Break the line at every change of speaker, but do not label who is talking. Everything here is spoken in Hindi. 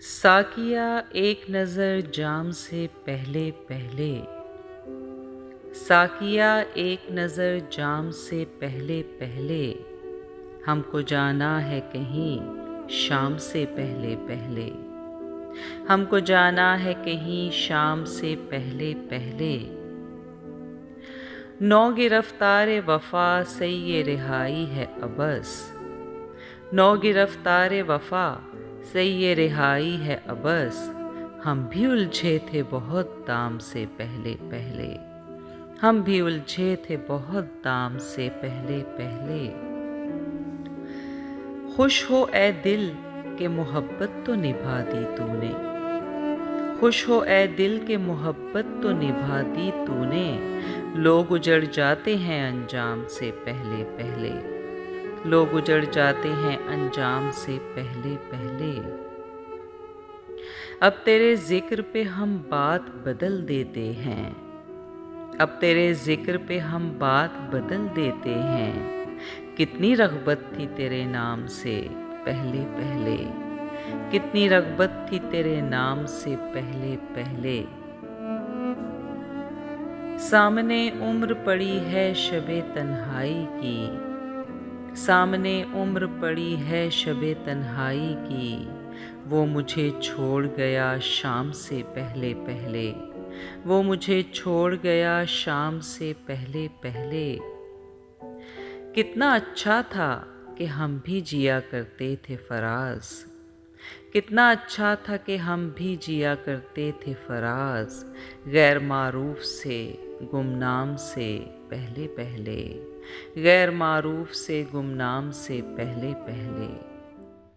साकिया एक नज़र जाम से पहले पहले, साकिया एक नज़र जाम से पहले पहले, हमको जाना है कहीं शाम से पहले पहले, हमको जाना है कहीं शाम से पहले पहले। नौ गिरफ्तार वफ़ा से ये रिहाई है अबस, नौ गिरफ्तार वफ़ा से ये रिहाई है अबस। हम भी उलझे थे बहुत दाम से पहले पहले, हम भी उलझे थे बहुत दाम से पहले पहले। खुश हो ए दिल के मोहब्बत तो निभा दी तूने, खुश हो ए दिल के मोहब्बत तो निभा दी तूने। लोग उजड़ जाते हैं अंजाम से पहले पहले, लोग उजड़ जाते हैं अंजाम से पहले पहले। अब तेरे जिक्र पे हम बात बदल देते हैं, अब तेरे जिक्र पे हम बात बदल देते हैं। कितनी रग़बत थी तेरे नाम से पहले पहले, कितनी रग़बत थी तेरे नाम से पहले पहले। सामने उम्र पड़ी है शबे तन्हाई की, सामने उम्र पड़ी है शबे तन्हाई की। वो मुझे छोड़ गया शाम से पहले पहले, वो मुझे छोड़ गया शाम से पहले पहले। कितना अच्छा था कि हम भी जिया करते थे फराज, कितना अच्छा था कि हम भी जिया करते थे फराज। गैर मारूफ से गुमनाम से पहले पहले, गैर मारूफ से गुमनाम से पहले पहले।